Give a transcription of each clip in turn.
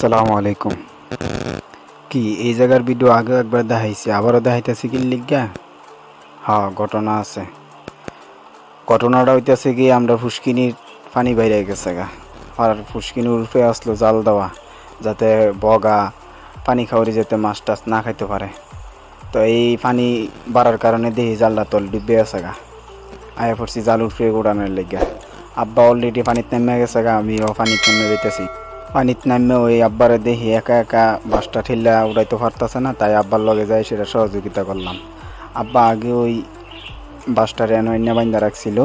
আসসালামু আলাইকুম। কি এই জায়গার ভিডিও আগে একবার দেখাইছি, আবারও দেখাইতেছি কি লিগা? হ্যাঁ, ঘটনা আছে। ঘটনাটা হইতেছে কি, আমরা ফুসকিনির পানি বাইরে গেছে গা, আর ফুসকিনির উর্ফে আসলো জাল দেওয়া, যাতে বগা পানি খাওয়ারি যাতে মাছ টাছ না খাইতে পারে। তো এই পানি বাড়ার কারণে দেখি জালটা তল ডুবে আছে গা। আয়া পড়ছি জাল উঠে উড়ানোর লেগা। আব্বা অলরেডি পানিতে নেমে গেছে গা, আমিও পানিতে নেমে যেতেছি। পানিতে নামে ওই আব্বারে দেখি একা একা বাসটা ঠেলা উড়াইতে পারতেছে না, তাই আব্বার লগে যাই সেটা সহযোগিতা করলাম। আব্বা আগে ওই বাসটারে এনে বাইন্দা রাখছিল,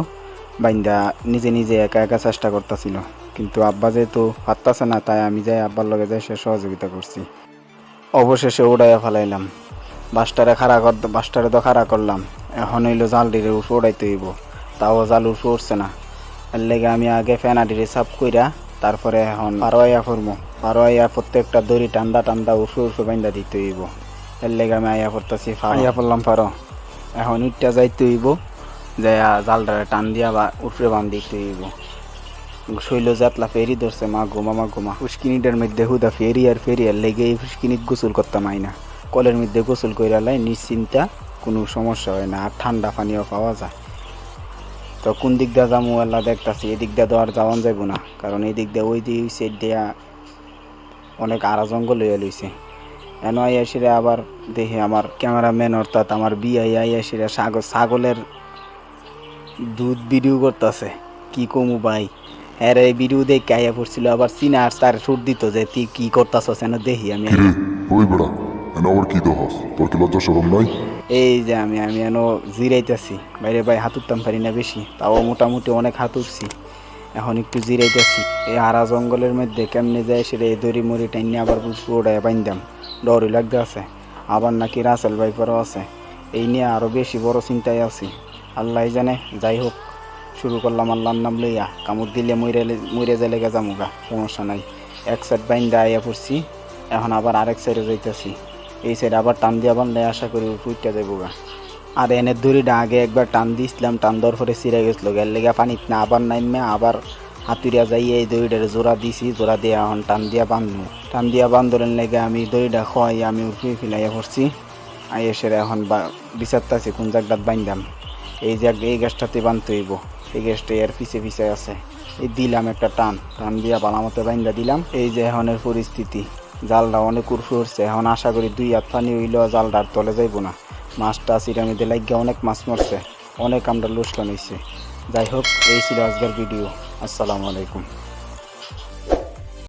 বাইন্দা নিজে নিজে একা একা চেষ্টা করতেছিল, কিন্তু আব্বা যেহেতু পারতেছে না, তাই আমি যাই আব্বার লগে যাই সে সহযোগিতা করছি। অবশেষে উড়াইয়া ফেলাইলাম বাসটারে তো খাড়া করলাম। এখন হইলো জালটিরে উঠে উড়াইতে হইব, তাও জাল উঠে উঠছে না। এর লেগে আমি আগে ফেনাটিরে সাফ কইরা তারপরে এখন পারোয়াইয়া করবো। পারোয়াইয়া প্রত্যেকটা দড়ি টান্দা টান্দা উঠে উঠে বাইন্দা দিতে হইব। এর লেগে আমি আইয়া পড়তেছি, আইয়া পড়লাম পারো। এখন ইটটা যাইতে হইব, যাইয়া জালটারে টান দিয়া বা উঠে বান দিতে হইব। শৈল জাতলা ফেরি ধরছে, মা ঘুমা ফুসকিনিটার মধ্যে হুদা ফেরি আর লেগে এই ফুসকিনিত গোসল করতাম না। কলের মধ্যে গোসল কইরালাই নিশ্চিন্তা, কোনো সমস্যা হয় না, আর ঠান্ডা পানিও পাওয়া যায়। তো কোন দিক দিয়ে যাবো আল্লাহ দেখতেছি, এদিক দিয়ে তো আর যাওয়ান যাইব না, কারণ এই দিক দিয়ে ওই দিক সাইড দিয়া অনেক আড়া জঙ্গল হয়ে লইছে। এন আইয়াসিরা আবার দেখি আমার ক্যামেরাম্যান অর্থাৎ আমার বিআই আইয়াসিরা ছাগলের দুধ ভিডিও করতেছে। কি কমু ভাই, এর এই ভিডিও দেখে আইয়া পড়ছিল, আবার চিনা আর তার সুর দিত যে তুই কি করতেছস, এনে দেখি আমি এই যে আমি এনো জিরাইতেছি বাইরে, ভাই হাত উঠতাম পারি না বেশি, তাও মোটামুটি অনেক হাত উঠছি। এখন একটু জিরাইতেছি। এই আড়া জঙ্গলের মধ্যে কেমনে যায় সেটা এই দড়ি মরি টাইনে আবার উড়াইয়া বাইন্দাম, ডরই লাগতে আছে। আবার নাকি রাসেল ভাইপারও আছে, এই নিয়ে আরও বেশি বড় চিন্তায় আছি। আল্লাহ জানে। যাই হোক, শুরু করলাম আল্লাহর নাম লইয়া। কামড় দিলে মরে যায় লেগে যামুগা, সমস্যা নাই। এক সাইড বাইন্দা আইয়া পড়ছি, এখন আবার আরেক সাইডে যাইতেছি। এই সাইড আবার টান দিয়া বানলে আশা করি উঠতে যাবো গা। আর এনের দড়িটা আগে একবার টান দিয়েছিলাম, টান দেওয়ার পরে ছিঁড়ে গেছিলো, গেল লেগে পানিত না আবার নাইমে আবার হাতুরিয়া যাইয়ে এই দড়িটারে জোড়া দিছি, জোড়া দিয়ে এখন টান দিয়া বান্ধরের লেগে আমি দড়িটা খোয়াই আমি উঠে ফেলাইয়া পড়ছি। এসে এখন বিচারতেছি কোন জায়গাটাত বাইন্দাম। এই গ্যাসটাতে বানতে হইব, এই গ্যাসটা এর পিছে আছে। এই দিলাম একটা টান দিয়া ভালো মতো বাইন্দা দিলাম। এই যে এখনের পরিস্থিতি, জালটা অনেক উর্ফে উঠছে। এখন আশা করি 2 হাত পানি হইলেও জালটার তলে যাইব না। মাছটা সিরামিতে লাগিয়ে অনেক মাছ মরছে, অনেক আমরা লোকসান হয়েছে। যাই হোক, এই ছিল আজকের ভিডিও। আসসালামু আলাইকুম।